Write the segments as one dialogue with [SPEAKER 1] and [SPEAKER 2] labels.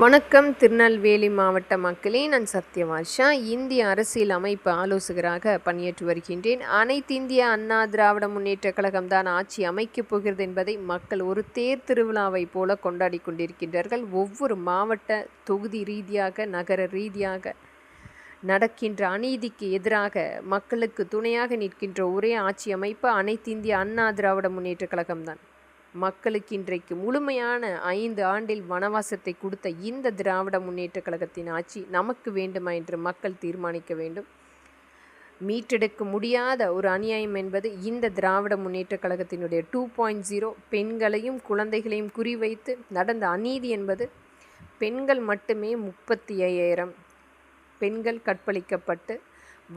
[SPEAKER 1] வணக்கம். திருநெல்வேலி மாவட்ட மக்களே, நான் சத்யவாஷா. இந்திய அரசியல் அமைப்பு ஆலோசகராக பணியாற்றி வருகின்றேன். அனைத்திந்திய அண்ணா திராவிட முன்னேற்ற கழகம் தான் ஆட்சி அமைக்கப் போகிறது என்பதை மக்கள் ஒரு தேர் திருவிழாவை போல கொண்டாடி கொண்டிருக்கின்றார்கள். ஒவ்வொரு மாவட்ட தொகுதி ரீதியாக, நகர ரீதியாக நடக்கின்ற அநீதிக்கு எதிராக மக்களுக்கு துணையாக நிற்கின்ற ஒரே ஆட்சி அமைப்பு அனைத்திந்திய அண்ணா திராவிட முன்னேற்ற கழகம்தான். மக்களுக்கு இன்றைக்கு முழுமையான 5 ஆண்டில் வனவாசத்தை கொடுத்த இந்த திராவிட முன்னேற்ற கழகத்தின் ஆட்சி நமக்கு வேண்டுமா என்று மக்கள் தீர்மானிக்க வேண்டும். மீட்டெடுக்க முடியாத ஒரு அநியாயம் என்பது இந்த திராவிட முன்னேற்ற கழகத்தினுடைய 2.0 பெண்களையும் குழந்தைகளையும் குறிவைத்து நடந்த அநீதி என்பது பெண்கள் மட்டுமே 35,000 பெண்கள் கற்பழிக்கப்பட்டு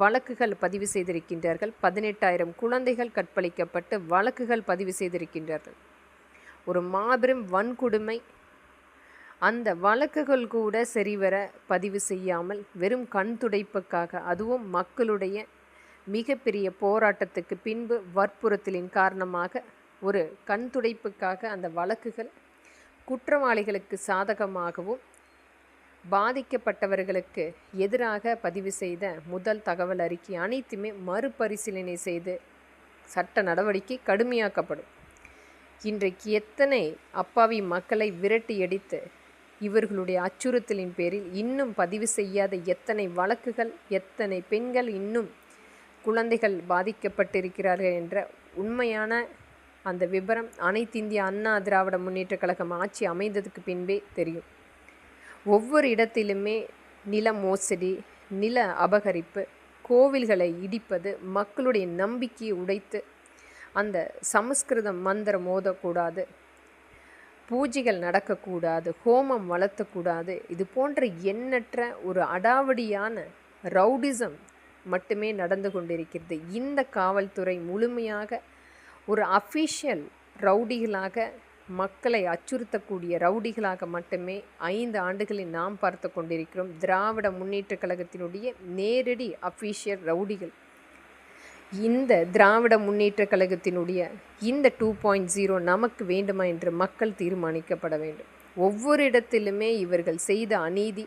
[SPEAKER 1] வழக்குகள் பதிவு செய்திருக்கின்றார்கள். 18,000 குழந்தைகள் கற்பழிக்கப்பட்டு வழக்குகள் பதிவு செய்திருக்கின்றார்கள். ஒரு மாபெரும் வன்கொடுமை. அந்த வழக்குகள் கூட சரிவர பதிவு செய்யாமல் வெறும் கண் துடைப்புக்காக, அதுவும் மக்களுடைய மிகப்பெரிய போராட்டத்துக்கு பின்பு வற்புறுத்தலின் காரணமாக ஒரு கண் துடைப்புக்காக அந்த வழக்குகள் குற்றவாளிகளுக்கு சாதகமாகவும் பாதிக்கப்பட்டவர்களுக்கு எதிராக பதிவு செய்த முதல் தகவல் அறிக்கை அனைத்துமே மறுபரிசீலனை செய்து சட்ட நடவடிக்கை கடுமையாக்கப்படும். இன்றைக்கு எத்தனை அப்பாவி மக்களை விரட்டி அடித்து இவர்களுடைய அச்சுறுத்தலின் பேரில் இன்னும் பதிவு செய்யாத எத்தனை வழக்குகள், எத்தனை பெண்கள், இன்னும் குழந்தைகள் பாதிக்கப்பட்டிருக்கிறார்கள் என்ற உண்மையான அந்த விபரம் அனைத்திந்திய அண்ணா திராவிட முன்னேற்ற கழகம் ஆட்சி அமைந்ததுக்கு பின்பே தெரியும். ஒவ்வொரு இடத்திலுமே நில மோசடி, நில அபகரிப்பு, கோவில்களை இடிப்பது, மக்களுடைய நம்பிக்கையை உடைத்து அந்த சமஸ்கிருதம் மந்திரம் ஓதக்கூடாது, பூஜைகள் நடக்கக்கூடாது, ஹோமம் வளர்த்தக்கூடாது, இது போன்ற எண்ணற்ற ஒரு அடாவடியான ரவுடிசம் மட்டுமே நடந்து கொண்டிருக்கிறது. இந்த காவல்துறை முழுமையாக ஒரு அஃபிஷியல் ரவுடிகளாக, மக்களை அச்சுறுத்தக்கூடிய ரவுடிகளாக மட்டுமே 5 ஆண்டுகளில் நாம் பார்த்து கொண்டிருக்கிறோம். திராவிட முன்னேற்ற கழகத்தினுடைய நேரடி அஃபிஷியல் ரவுடிகள். இந்த திராவிட முன்னேற்ற கழகத்தினுடைய இந்த 2.0 நமக்கு வேண்டுமா என்று மக்கள் தீர்மானிக்கப்பட வேண்டும். ஒவ்வொரு இடத்திலுமே இவர்கள் செய்த அநீதி,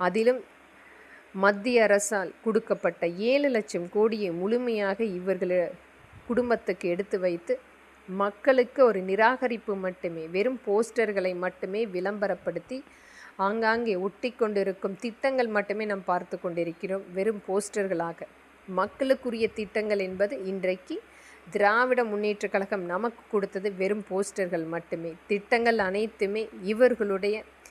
[SPEAKER 1] அதிலும் மத்திய அரசால் கொடுக்கப்பட்ட 7 லட்சம் கோடியை முழுமையாக இவர்கள் குடும்பத்துக்கு எடுத்து வைத்து மக்களுக்கு ஒரு நிராகரிப்பு மட்டுமே, வெறும் போஸ்டர்களை மட்டுமே விளம்பரப்படுத்தி ஆங்காங்கே ஒட்டி கொண்டிருக்கும் திட்டங்கள் மட்டுமே நாம் பார்த்து கொண்டிருக்கிறோம். வெறும் போஸ்டர்களாக மக்களுக்குரிய திட்டங்கள் என்பது இன்றைக்கு திராவிட முன்னேற்ற கழகம் நமக்கு கொடுத்தது வெறும் போஸ்டர்கள் மட்டுமே. திட்டங்கள் அனைத்துமே இவர்களுடைய